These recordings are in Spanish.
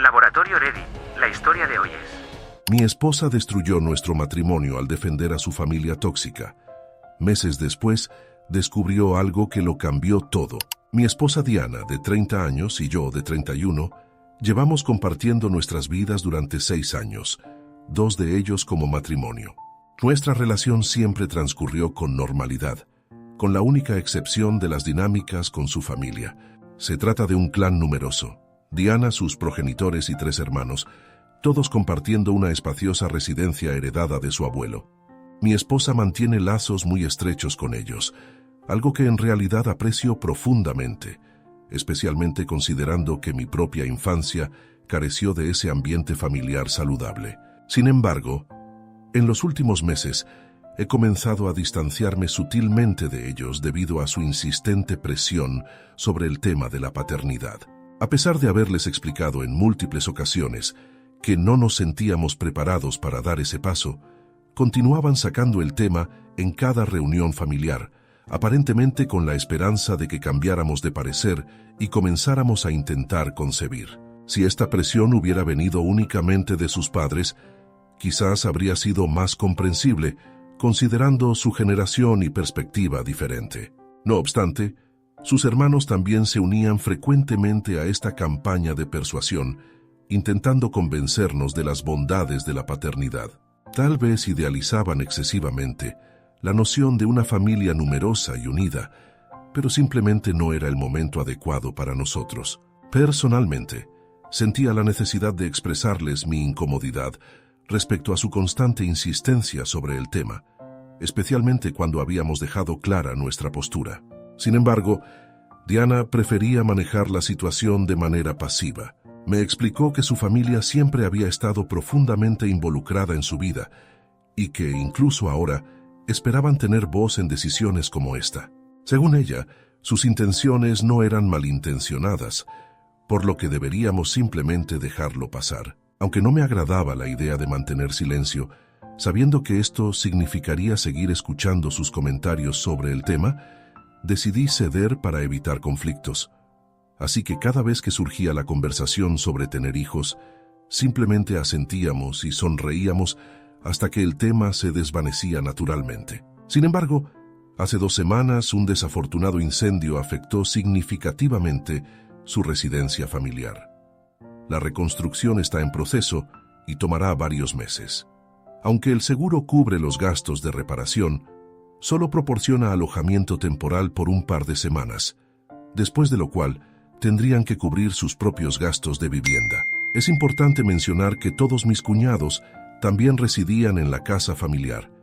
Laboratorio Ready, la historia de hoy es... Mi esposa destruyó nuestro matrimonio al defender a su familia tóxica. Meses después, descubrió algo que lo cambió todo. Mi esposa Diana, de 30 años, y yo, de 31, llevamos compartiendo nuestras vidas durante 6 años, 2 de ellos como matrimonio. Nuestra relación siempre transcurrió con normalidad, con la única excepción de las dinámicas con su familia. Se trata de un clan numeroso. Diana, sus progenitores y 3 hermanos, todos compartiendo una espaciosa residencia heredada de su abuelo. Mi esposa mantiene lazos muy estrechos con ellos, algo que en realidad aprecio profundamente, especialmente considerando que mi propia infancia careció de ese ambiente familiar saludable. Sin embargo, en los últimos meses he comenzado a distanciarme sutilmente de ellos debido a su insistente presión sobre el tema de la paternidad. A pesar de haberles explicado en múltiples ocasiones que no nos sentíamos preparados para dar ese paso, continuaban sacando el tema en cada reunión familiar, aparentemente con la esperanza de que cambiáramos de parecer y comenzáramos a intentar concebir. Si esta presión hubiera venido únicamente de sus padres, quizás habría sido más comprensible, considerando su generación y perspectiva diferente. No obstante, sus hermanos también se unían frecuentemente a esta campaña de persuasión, intentando convencernos de las bondades de la paternidad. Tal vez idealizaban excesivamente la noción de una familia numerosa y unida, pero simplemente no era el momento adecuado para nosotros. Personalmente, sentía la necesidad de expresarles mi incomodidad respecto a su constante insistencia sobre el tema, especialmente cuando habíamos dejado clara nuestra postura. Sin embargo, Diana prefería manejar la situación de manera pasiva. Me explicó que su familia siempre había estado profundamente involucrada en su vida y que, incluso ahora, esperaban tener voz en decisiones como esta. Según ella, sus intenciones no eran malintencionadas, por lo que deberíamos simplemente dejarlo pasar. Aunque no me agradaba la idea de mantener silencio, sabiendo que esto significaría seguir escuchando sus comentarios sobre el tema, decidí ceder para evitar conflictos. Así que cada vez que surgía la conversación sobre tener hijos, simplemente asentíamos y sonreíamos hasta que el tema se desvanecía naturalmente. Sin embargo, hace 2 semanas un desafortunado incendio afectó significativamente su residencia familiar. La reconstrucción está en proceso y tomará varios meses. Aunque el seguro cubre los gastos de reparación, solo proporciona alojamiento temporal por un par de semanas, después de lo cual tendrían que cubrir sus propios gastos de vivienda. Es importante mencionar que todos mis cuñados también residían en la casa familiar,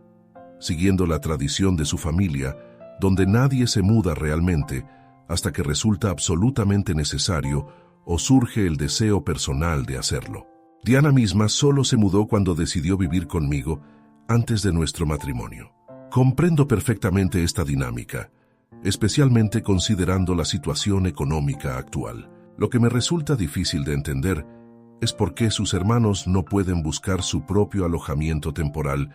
siguiendo la tradición de su familia, donde nadie se muda realmente hasta que resulta absolutamente necesario o surge el deseo personal de hacerlo. Diana misma solo se mudó cuando decidió vivir conmigo antes de nuestro matrimonio. Comprendo perfectamente esta dinámica, especialmente considerando la situación económica actual. Lo que me resulta difícil de entender es por qué sus hermanos no pueden buscar su propio alojamiento temporal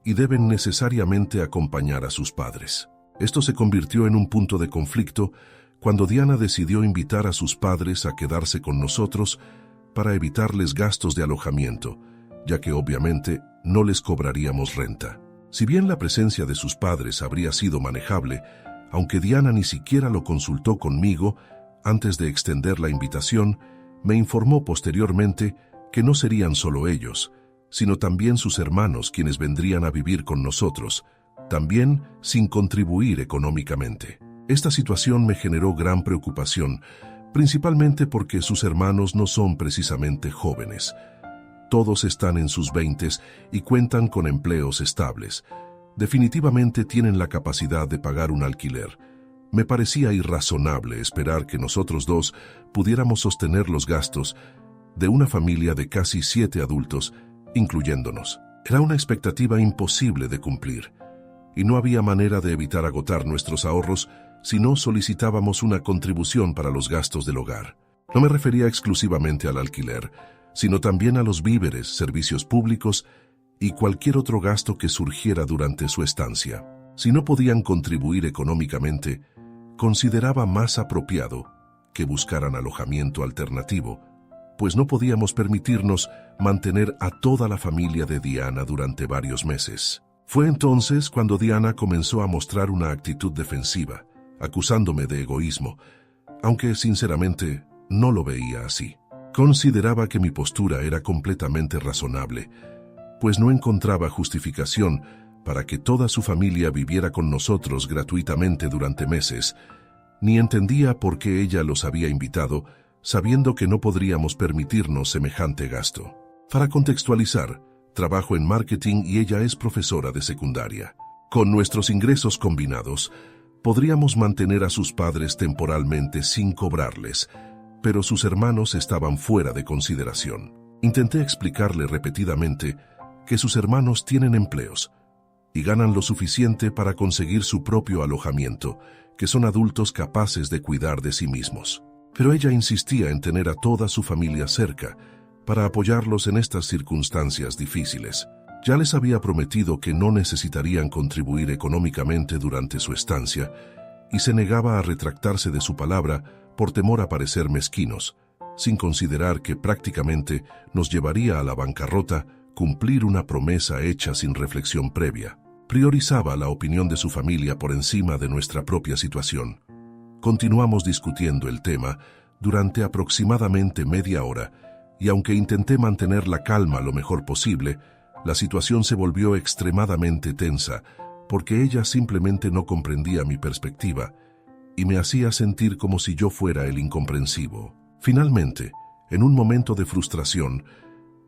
y deben necesariamente acompañar a sus padres. Esto se convirtió en un punto de conflicto cuando Diana decidió invitar a sus padres a quedarse con nosotros para evitarles gastos de alojamiento, ya que obviamente no les cobraríamos renta. Si bien la presencia de sus padres habría sido manejable, aunque Diana ni siquiera lo consultó conmigo antes de extender la invitación, me informó posteriormente que no serían solo ellos, sino también sus hermanos quienes vendrían a vivir con nosotros, también sin contribuir económicamente. Esta situación me generó gran preocupación, principalmente porque sus hermanos no son precisamente jóvenes. Todos están en sus 20s y cuentan con empleos estables. Definitivamente tienen la capacidad de pagar un alquiler. Me parecía irrazonable esperar que nosotros 2 pudiéramos sostener los gastos de una familia de casi 7 adultos, incluyéndonos. Era una expectativa imposible de cumplir, y no había manera de evitar agotar nuestros ahorros si no solicitábamos una contribución para los gastos del hogar. No me refería exclusivamente al alquiler, sino también a los víveres, servicios públicos y cualquier otro gasto que surgiera durante su estancia. Si no podían contribuir económicamente, consideraba más apropiado que buscaran alojamiento alternativo, pues no podíamos permitirnos mantener a toda la familia de Diana durante varios meses. Fue entonces cuando Diana comenzó a mostrar una actitud defensiva, acusándome de egoísmo, aunque sinceramente no lo veía así. Consideraba que mi postura era completamente razonable, pues no encontraba justificación para que toda su familia viviera con nosotros gratuitamente durante meses, ni entendía por qué ella los había invitado, sabiendo que no podríamos permitirnos semejante gasto. Para contextualizar, trabajo en marketing y ella es profesora de secundaria. Con nuestros ingresos combinados, podríamos mantener a sus padres temporalmente sin cobrarles, pero sus hermanos estaban fuera de consideración. Intenté explicarle repetidamente que sus hermanos tienen empleos y ganan lo suficiente para conseguir su propio alojamiento, que son adultos capaces de cuidar de sí mismos. Pero ella insistía en tener a toda su familia cerca para apoyarlos en estas circunstancias difíciles. Ya les había prometido que no necesitarían contribuir económicamente durante su estancia y se negaba a retractarse de su palabra por temor a parecer mezquinos, sin considerar que prácticamente nos llevaría a la bancarrota cumplir una promesa hecha sin reflexión previa. Priorizaba la opinión de su familia por encima de nuestra propia situación. Continuamos discutiendo el tema durante aproximadamente media hora, y aunque intenté mantener la calma lo mejor posible, la situación se volvió extremadamente tensa, porque ella simplemente no comprendía mi perspectiva y me hacía sentir como si yo fuera el incomprensivo. Finalmente, en un momento de frustración,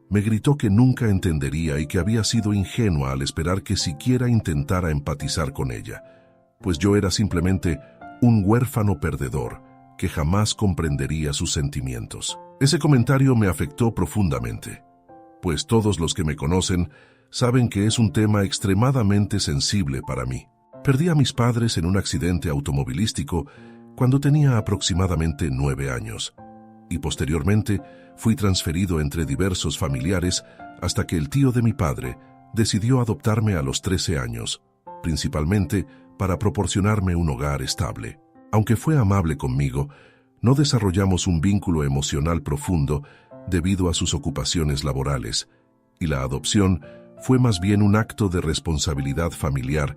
me gritó que nunca entendería y que había sido ingenua al esperar que siquiera intentara empatizar con ella, pues yo era simplemente un huérfano perdedor que jamás comprendería sus sentimientos. Ese comentario me afectó profundamente, pues todos los que me conocen saben que es un tema extremadamente sensible para mí. Perdí a mis padres en un accidente automovilístico cuando tenía aproximadamente 9 años, y posteriormente fui transferido entre diversos familiares hasta que el tío de mi padre decidió adoptarme a los 13 años, principalmente para proporcionarme un hogar estable. Aunque fue amable conmigo, no desarrollamos un vínculo emocional profundo debido a sus ocupaciones laborales, y la adopción fue más bien un acto de responsabilidad familiar,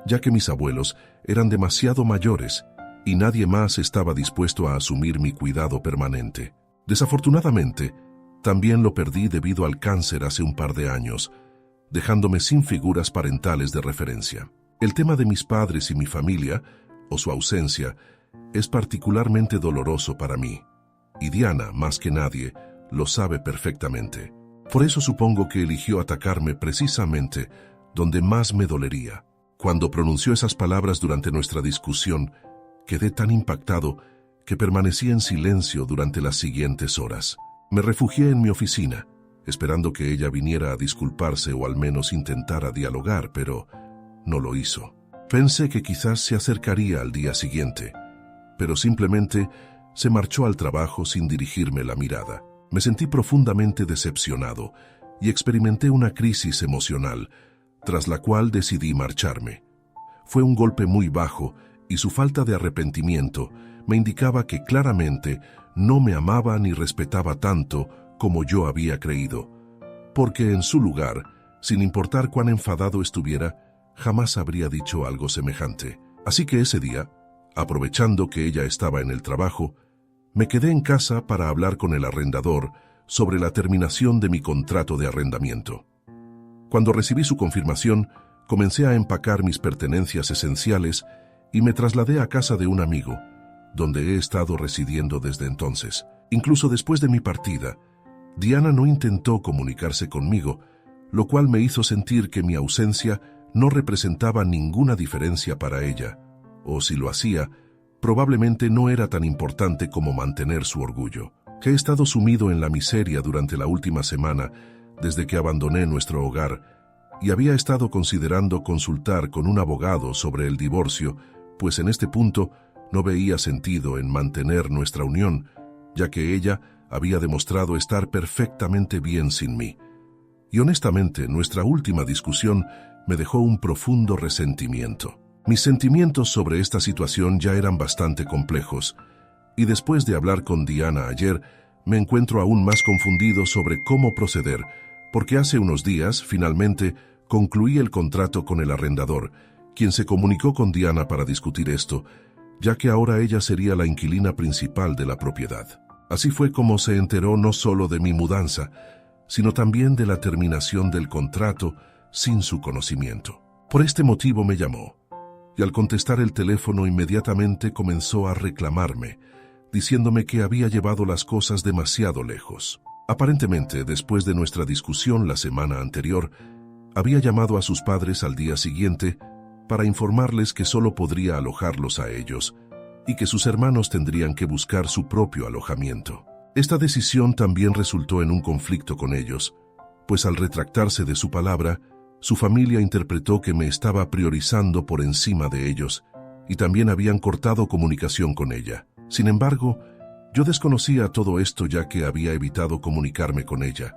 ya que mis abuelos eran demasiado mayores y nadie más estaba dispuesto a asumir mi cuidado permanente. Desafortunadamente, también lo perdí debido al cáncer hace un par de años, dejándome sin figuras parentales de referencia. El tema de mis padres y mi familia, o su ausencia, es particularmente doloroso para mí, y Diana, más que nadie, lo sabe perfectamente. Por eso supongo que eligió atacarme precisamente donde más me dolería. Cuando pronunció esas palabras durante nuestra discusión, quedé tan impactado que permanecí en silencio durante las siguientes horas. Me refugié en mi oficina, esperando que ella viniera a disculparse o al menos intentara dialogar, pero no lo hizo. Pensé que quizás se acercaría al día siguiente, pero simplemente se marchó al trabajo sin dirigirme la mirada. Me sentí profundamente decepcionado y experimenté una crisis emocional, tras la cual decidí marcharme. Fue un golpe muy bajo y su falta de arrepentimiento me indicaba que claramente no me amaba ni respetaba tanto como yo había creído, porque en su lugar, sin importar cuán enfadado estuviera, jamás habría dicho algo semejante. Así que ese día, aprovechando que ella estaba en el trabajo, me quedé en casa para hablar con el arrendador sobre la terminación de mi contrato de arrendamiento. Cuando recibí su confirmación, comencé a empacar mis pertenencias esenciales y me trasladé a casa de un amigo, donde he estado residiendo desde entonces. Incluso después de mi partida, Diana no intentó comunicarse conmigo, lo cual me hizo sentir que mi ausencia no representaba ninguna diferencia para ella, o si lo hacía, probablemente no era tan importante como mantener su orgullo. He estado sumido en la miseria durante la última semana desde que abandoné nuestro hogar y había estado considerando consultar con un abogado sobre el divorcio, pues en este punto no veía sentido en mantener nuestra unión, ya que ella había demostrado estar perfectamente bien sin mí. Y honestamente, nuestra última discusión me dejó un profundo resentimiento. Mis sentimientos sobre esta situación ya eran bastante complejos, y después de hablar con Diana ayer, Me encuentro aún más confundido sobre cómo proceder, porque hace unos días, finalmente, concluí el contrato con el arrendador, quien se comunicó con Diana para discutir esto, ya que ahora ella sería la inquilina principal de la propiedad. Así fue como se enteró no solo de mi mudanza, sino también de la terminación del contrato sin su conocimiento. Por este motivo me llamó, y al contestar el teléfono inmediatamente comenzó a reclamarme, diciéndome que había llevado las cosas demasiado lejos. Aparentemente, después de nuestra discusión la semana anterior, había llamado a sus padres al día siguiente para informarles que solo podría alojarlos a ellos y que sus hermanos tendrían que buscar su propio alojamiento. Esta decisión también resultó en un conflicto con ellos, pues al retractarse de su palabra, su familia interpretó que me estaba priorizando por encima de ellos y también habían cortado comunicación con ella. Sin embargo, yo desconocía todo esto ya que había evitado comunicarme con ella,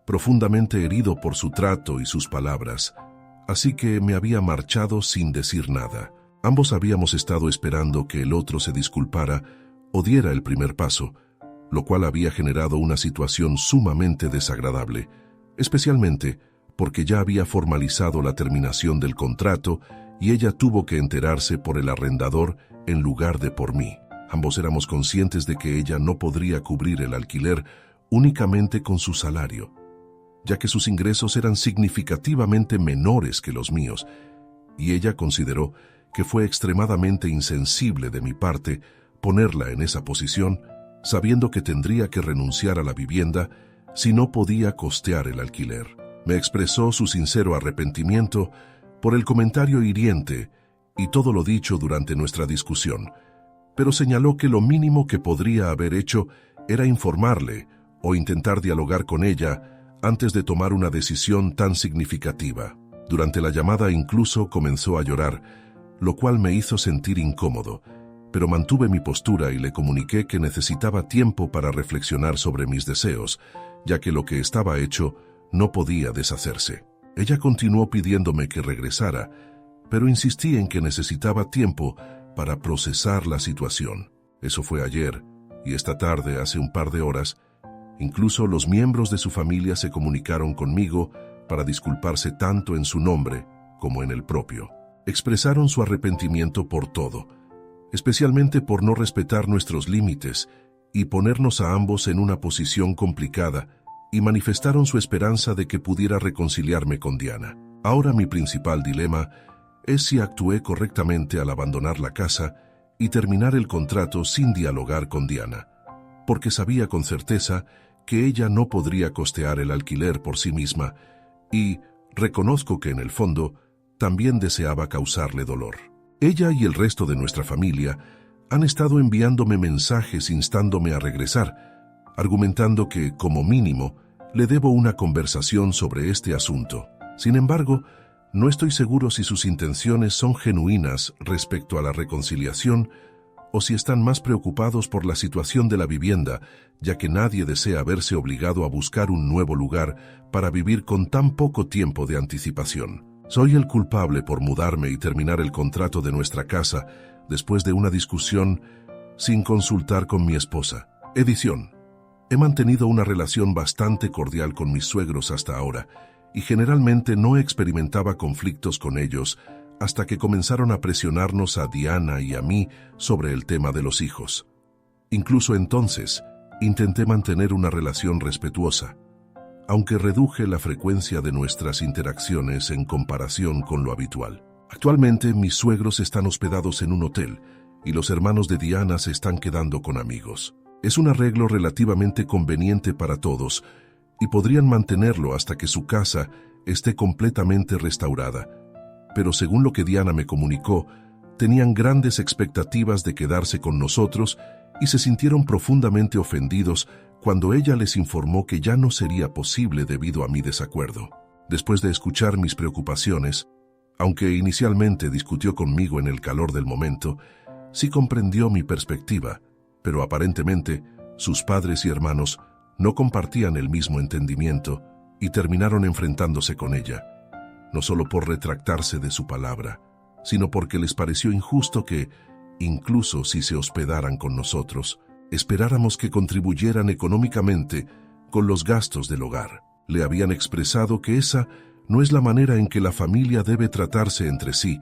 profundamente herido por su trato y sus palabras, así que me había marchado sin decir nada. Ambos habíamos estado esperando que el otro se disculpara o diera el primer paso, lo cual había generado una situación sumamente desagradable, especialmente porque ya había formalizado la terminación del contrato y ella tuvo que enterarse por el arrendador en lugar de por mí. Ambos éramos conscientes de que ella no podría cubrir el alquiler únicamente con su salario, ya que sus ingresos eran significativamente menores que los míos, y ella consideró que fue extremadamente insensible de mi parte ponerla en esa posición, sabiendo que tendría que renunciar a la vivienda si no podía costear el alquiler. Me expresó su sincero arrepentimiento por el comentario hiriente y todo lo dicho durante nuestra discusión, pero señaló que lo mínimo que podría haber hecho era informarle o intentar dialogar con ella antes de tomar una decisión tan significativa. Durante la llamada incluso comenzó a llorar, lo cual me hizo sentir incómodo, pero mantuve mi postura y le comuniqué que necesitaba tiempo para reflexionar sobre mis deseos, ya que lo que estaba hecho no podía deshacerse. Ella continuó pidiéndome que regresara, pero insistí en que necesitaba tiempo para procesar la situación. Eso fue ayer, y esta tarde, hace un par de horas, incluso los miembros de su familia se comunicaron conmigo para disculparse tanto en su nombre como en el propio. Expresaron su arrepentimiento por todo, especialmente por no respetar nuestros límites y ponernos a ambos en una posición complicada, y manifestaron su esperanza de que pudiera reconciliarme con Diana. Ahora mi principal dilema es si actué correctamente al abandonar la casa y terminar el contrato sin dialogar con Diana, porque sabía con certeza que ella no podría costear el alquiler por sí misma, y reconozco que en el fondo también deseaba causarle dolor. Ella y el resto de nuestra familia han estado enviándome mensajes instándome a regresar, argumentando que, como mínimo, le debo una conversación sobre este asunto. Sin embargo, no estoy seguro si sus intenciones son genuinas respecto a la reconciliación o si están más preocupados por la situación de la vivienda, ya que nadie desea verse obligado a buscar un nuevo lugar para vivir con tan poco tiempo de anticipación. Soy el culpable por mudarme y terminar el contrato de nuestra casa después de una discusión sin consultar con mi esposa. Edición. He mantenido una relación bastante cordial con mis suegros hasta ahora, y generalmente no experimentaba conflictos con ellos hasta que comenzaron a presionarnos a Diana y a mí sobre el tema de los hijos. Incluso entonces, intenté mantener una relación respetuosa, aunque reduje la frecuencia de nuestras interacciones en comparación con lo habitual. Actualmente, mis suegros están hospedados en un hotel, y los hermanos de Diana se están quedando con amigos. Es un arreglo relativamente conveniente para todos, y podrían mantenerlo hasta que su casa esté completamente restaurada. Pero según lo que Diana me comunicó, tenían grandes expectativas de quedarse con nosotros y se sintieron profundamente ofendidos cuando ella les informó que ya no sería posible debido a mi desacuerdo. Después de escuchar mis preocupaciones, aunque inicialmente discutió conmigo en el calor del momento, sí comprendió mi perspectiva, pero aparentemente sus padres y hermanos no compartían el mismo entendimiento y terminaron enfrentándose con ella, no solo por retractarse de su palabra, sino porque les pareció injusto que, incluso si se hospedaran con nosotros, esperáramos que contribuyeran económicamente con los gastos del hogar. Le habían expresado que esa no es la manera en que la familia debe tratarse entre sí,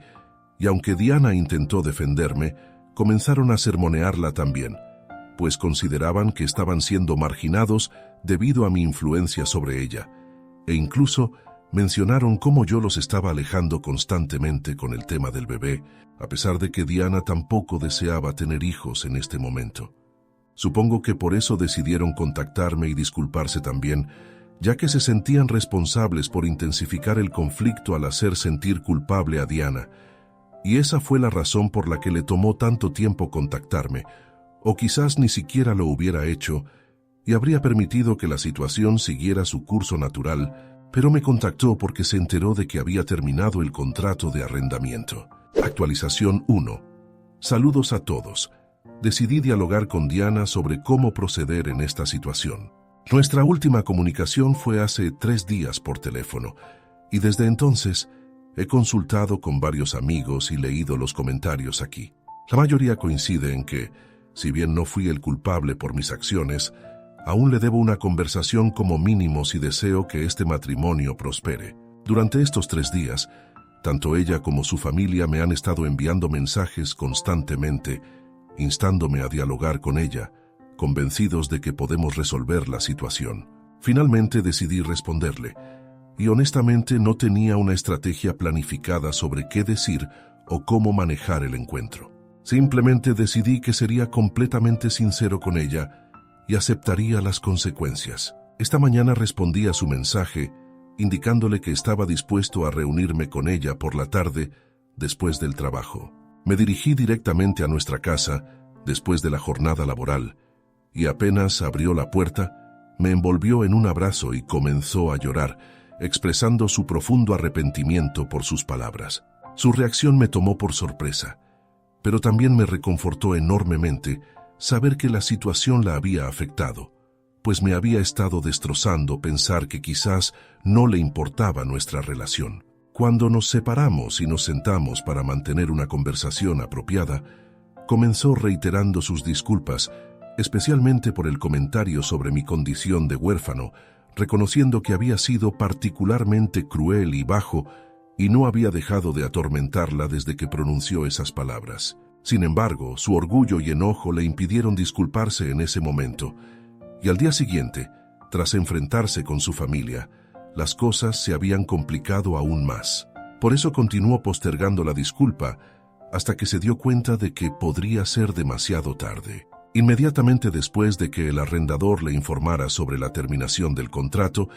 y aunque Diana intentó defenderme, comenzaron a sermonearla también, pues consideraban que estaban siendo marginados debido a mi influencia sobre ella, e incluso mencionaron cómo yo los estaba alejando constantemente con el tema del bebé, a pesar de que Diana tampoco deseaba tener hijos en este momento. Supongo que por eso decidieron contactarme y disculparse también, ya que se sentían responsables por intensificar el conflicto al hacer sentir culpable a Diana, y esa fue la razón por la que le tomó tanto tiempo contactarme, o quizás ni siquiera lo hubiera hecho y habría permitido que la situación siguiera su curso natural, pero me contactó porque se enteró de que había terminado el contrato de arrendamiento. Actualización 1. Saludos a todos. Decidí dialogar con Diana sobre cómo proceder en esta situación. Nuestra última comunicación fue hace 3 días por teléfono, y desde entonces he consultado con varios amigos y leído los comentarios aquí. La mayoría coincide en que, si bien no fui el culpable por mis acciones, aún le debo una conversación como mínimo si deseo que este matrimonio prospere. Durante estos 3 días, tanto ella como su familia me han estado enviando mensajes constantemente, instándome a dialogar con ella, convencidos de que podemos resolver la situación. Finalmente decidí responderle, y honestamente no tenía una estrategia planificada sobre qué decir o cómo manejar el encuentro. Simplemente decidí que sería completamente sincero con ella y aceptaría las consecuencias. Esta mañana respondí a su mensaje, indicándole que estaba dispuesto a reunirme con ella por la tarde después del trabajo. Me dirigí directamente a nuestra casa después de la jornada laboral, y apenas abrió la puerta, me envolvió en un abrazo y comenzó a llorar, expresando su profundo arrepentimiento por sus palabras. Su reacción me tomó por sorpresa, pero también me reconfortó enormemente saber que la situación la había afectado, pues me había estado destrozando pensar que quizás no le importaba nuestra relación. Cuando nos separamos y nos sentamos para mantener una conversación apropiada, comenzó reiterando sus disculpas, especialmente por el comentario sobre mi condición de huérfano, reconociendo que había sido particularmente cruel y bajo y no había dejado de atormentarla desde que pronunció esas palabras. Sin embargo, su orgullo y enojo le impidieron disculparse en ese momento, y al día siguiente, tras enfrentarse con su familia, las cosas se habían complicado aún más. Por eso continuó postergando la disculpa hasta que se dio cuenta de que podría ser demasiado tarde. Inmediatamente después de que el arrendador le informara sobre la terminación del contrato,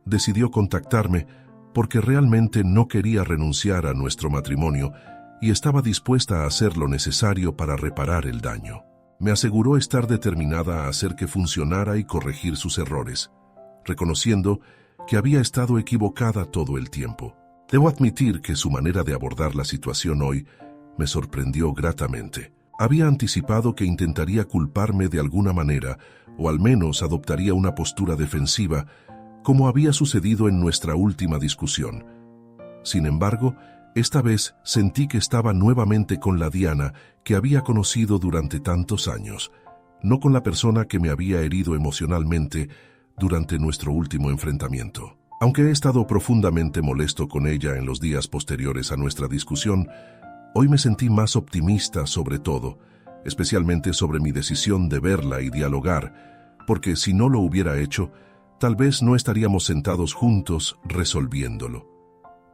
decidió contactarme porque realmente no quería renunciar a nuestro matrimonio y estaba dispuesta a hacer lo necesario para reparar el daño. Me aseguró estar determinada a hacer que funcionara y corregir sus errores, reconociendo que había estado equivocada todo el tiempo. Debo admitir que su manera de abordar la situación hoy me sorprendió gratamente. Había anticipado que intentaría culparme de alguna manera, o al menos adoptaría una postura defensiva, como había sucedido en nuestra última discusión. Sin embargo, esta vez sentí que estaba nuevamente con la Diana que había conocido durante tantos años, no con la persona que me había herido emocionalmente durante nuestro último enfrentamiento. Aunque he estado profundamente molesto con ella en los días posteriores a nuestra discusión, hoy me sentí más optimista sobre todo, especialmente sobre mi decisión de verla y dialogar, porque si no lo hubiera hecho, tal vez no estaríamos sentados juntos resolviéndolo.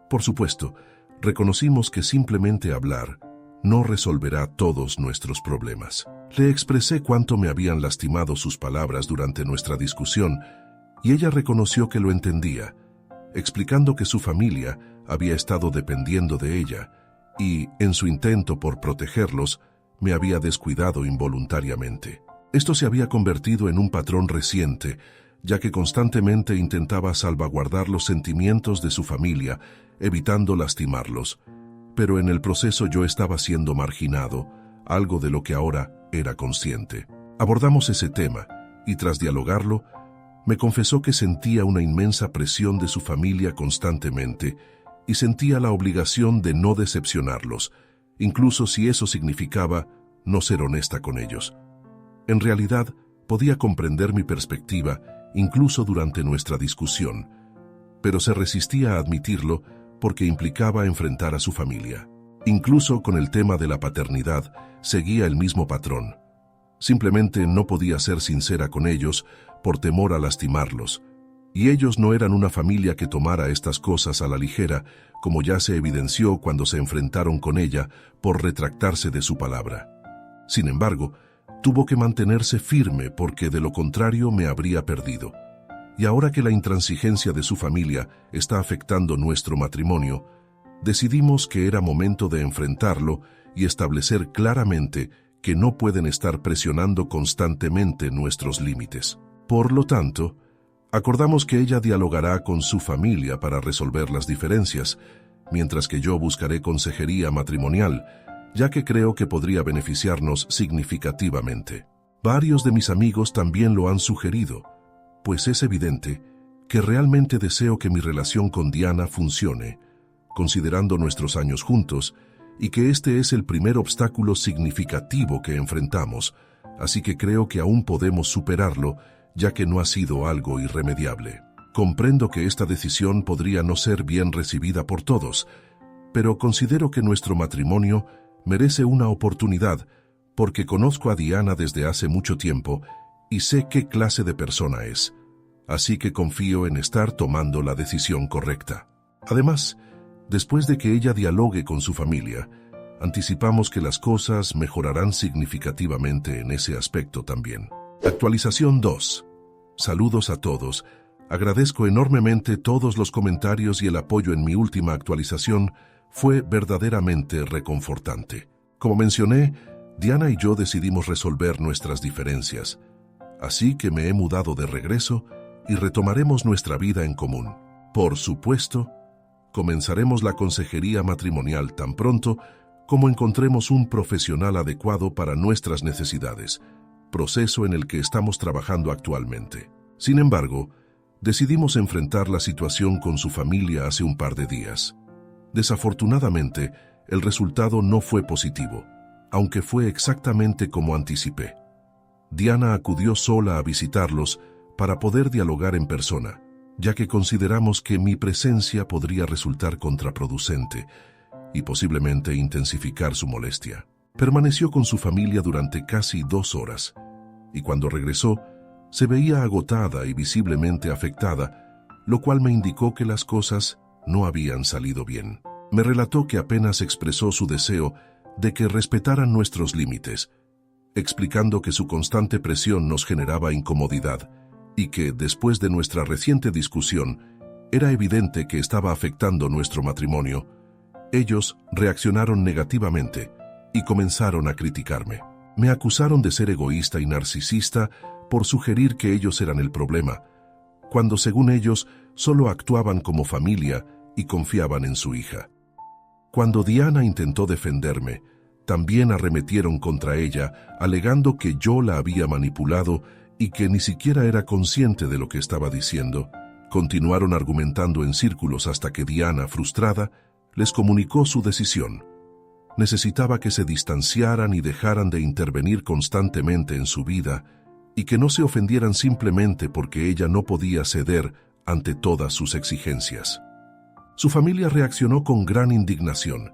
Por supuesto, reconocimos que simplemente hablar no resolverá todos nuestros problemas. Le expresé cuánto me habían lastimado sus palabras durante nuestra discusión, y ella reconoció que lo entendía, explicando que su familia había estado dependiendo de ella, y, en su intento por protegerlos, me había descuidado involuntariamente. Esto se había convertido en un patrón reciente, ya que constantemente intentaba salvaguardar los sentimientos de su familia, evitando lastimarlos. Pero en el proceso yo estaba siendo marginado, algo de lo que ahora era consciente. Abordamos ese tema, y tras dialogarlo, me confesó que sentía una inmensa presión de su familia constantemente, y sentía la obligación de no decepcionarlos, incluso si eso significaba no ser honesta con ellos. En realidad, podía comprender mi perspectiva, incluso durante nuestra discusión, pero se resistía a admitirlo porque implicaba enfrentar a su familia. Incluso con el tema de la paternidad, seguía el mismo patrón. Simplemente no podía ser sincera con ellos por temor a lastimarlos, y ellos no eran una familia que tomara estas cosas a la ligera, como ya se evidenció cuando se enfrentaron con ella por retractarse de su palabra. Sin embargo, tuvo que mantenerse firme porque de lo contrario me habría perdido. Y ahora que la intransigencia de su familia está afectando nuestro matrimonio, decidimos que era momento de enfrentarlo y establecer claramente que no pueden estar presionando constantemente nuestros límites. Por lo tanto, acordamos que ella dialogará con su familia para resolver las diferencias, mientras que yo buscaré consejería matrimonial, ya que creo que podría beneficiarnos significativamente. Varios de mis amigos también lo han sugerido, pues es evidente que realmente deseo que mi relación con Diana funcione, considerando nuestros años juntos, y que este es el primer obstáculo significativo que enfrentamos, así que creo que aún podemos superarlo, ya que no ha sido algo irremediable. Comprendo que esta decisión podría no ser bien recibida por todos, pero considero que nuestro matrimonio merece una oportunidad, porque conozco a Diana desde hace mucho tiempo y sé qué clase de persona es, así que confío en estar tomando la decisión correcta. Además, después de que ella dialogue con su familia, anticipamos que las cosas mejorarán significativamente en ese aspecto también. Actualización 2. Saludos a todos. Agradezco enormemente todos los comentarios y el apoyo en mi última actualización. Fue verdaderamente reconfortante. Como mencioné, Diana y yo decidimos resolver nuestras diferencias, así que me he mudado de regreso y retomaremos nuestra vida en común. Por supuesto, comenzaremos la consejería matrimonial tan pronto como encontremos un profesional adecuado para nuestras necesidades, proceso en el que estamos trabajando actualmente. Sin embargo, decidimos enfrentar la situación con su familia hace un par de días. Desafortunadamente, el resultado no fue positivo, aunque fue exactamente como anticipé. Diana acudió sola a visitarlos para poder dialogar en persona, ya que consideramos que mi presencia podría resultar contraproducente y posiblemente intensificar su molestia. Permaneció con su familia durante casi 2 horas, y cuando regresó, se veía agotada y visiblemente afectada, lo cual me indicó que las cosas no habían salido bien. Me relató que apenas expresó su deseo de que respetaran nuestros límites, explicando que su constante presión nos generaba incomodidad y que, después de nuestra reciente discusión, era evidente que estaba afectando nuestro matrimonio. Ellos reaccionaron negativamente y comenzaron a criticarme. Me acusaron de ser egoísta y narcisista por sugerir que ellos eran el problema, cuando según ellos solo actuaban como familia y confiaban en su hija. Cuando Diana intentó defenderme, también arremetieron contra ella, alegando que yo la había manipulado y que ni siquiera era consciente de lo que estaba diciendo. Continuaron argumentando en círculos hasta que Diana, frustrada, les comunicó su decisión. Necesitaba que se distanciaran y dejaran de intervenir constantemente en su vida y que no se ofendieran simplemente porque ella no podía ceder ante todas sus exigencias. Su familia reaccionó con gran indignación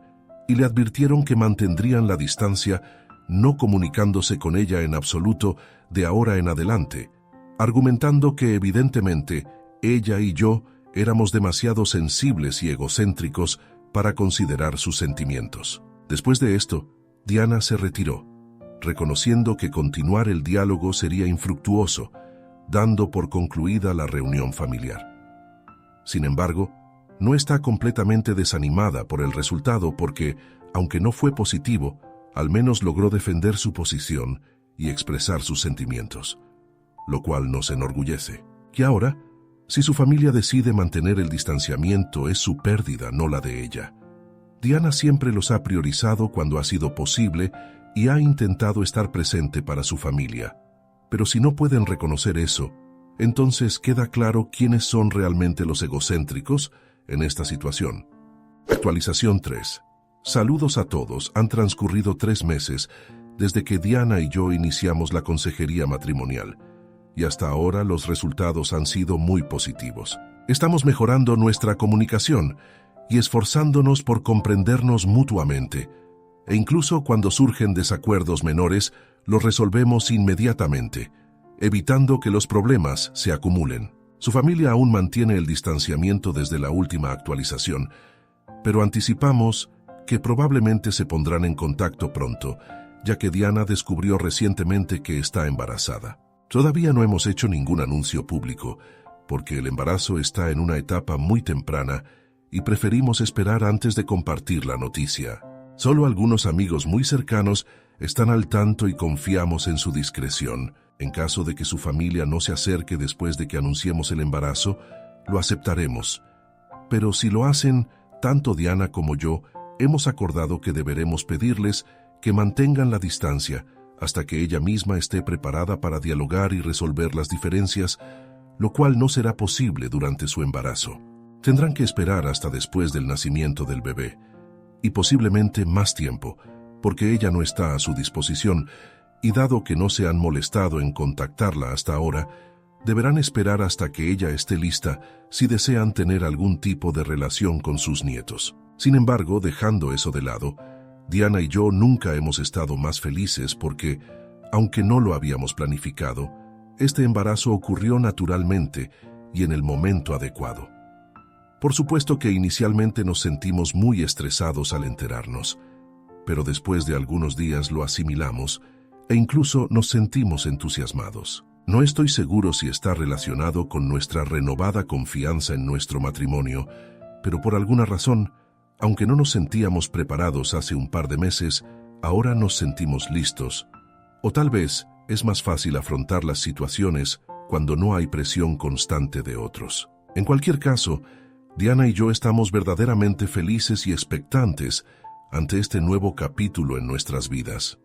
y le advirtieron que mantendrían la distancia, no comunicándose con ella en absoluto de ahora en adelante, argumentando que evidentemente ella y yo éramos demasiado sensibles y egocéntricos para considerar sus sentimientos. Después de esto, Diana se retiró, reconociendo que continuar el diálogo sería infructuoso, dando por concluida la reunión familiar. Sin embargo, no está completamente desanimada por el resultado porque, aunque no fue positivo, al menos logró defender su posición y expresar sus sentimientos, lo cual nos enorgullece. Y ahora, si su familia decide mantener el distanciamiento, es su pérdida, no la de ella. Diana siempre los ha priorizado cuando ha sido posible y ha intentado estar presente para su familia. Pero si no pueden reconocer eso, entonces queda claro quiénes son realmente los egocéntricos en esta situación. Actualización 3. Saludos a todos. Han transcurrido 3 meses desde que Diana y yo iniciamos la consejería matrimonial, y hasta ahora los resultados han sido muy positivos. Estamos mejorando nuestra comunicación y esforzándonos por comprendernos mutuamente, e incluso cuando surgen desacuerdos menores, los resolvemos inmediatamente, evitando que los problemas se acumulen. Su familia aún mantiene el distanciamiento desde la última actualización, pero anticipamos que probablemente se pondrán en contacto pronto, ya que Diana descubrió recientemente que está embarazada. Todavía no hemos hecho ningún anuncio público, porque el embarazo está en una etapa muy temprana y preferimos esperar antes de compartir la noticia. Solo algunos amigos muy cercanos están al tanto y confiamos en su discreción. En caso de que su familia no se acerque después de que anunciemos el embarazo, lo aceptaremos. Pero si lo hacen, tanto Diana como yo hemos acordado que deberemos pedirles que mantengan la distancia hasta que ella misma esté preparada para dialogar y resolver las diferencias, lo cual no será posible durante su embarazo. Tendrán que esperar hasta después del nacimiento del bebé, y posiblemente más tiempo, porque ella no está a su disposición, y dado que no se han molestado en contactarla hasta ahora, deberán esperar hasta que ella esté lista si desean tener algún tipo de relación con sus nietos. Sin embargo, dejando eso de lado, Diana y yo nunca hemos estado más felices porque, aunque no lo habíamos planificado, este embarazo ocurrió naturalmente y en el momento adecuado. Por supuesto que inicialmente nos sentimos muy estresados al enterarnos, pero después de algunos días lo asimilamos e incluso nos sentimos entusiasmados. No estoy seguro si está relacionado con nuestra renovada confianza en nuestro matrimonio, pero por alguna razón, aunque no nos sentíamos preparados hace un par de meses, ahora nos sentimos listos. O tal vez es más fácil afrontar las situaciones cuando no hay presión constante de otros. En cualquier caso, Diana y yo estamos verdaderamente felices y expectantes ante este nuevo capítulo en nuestras vidas.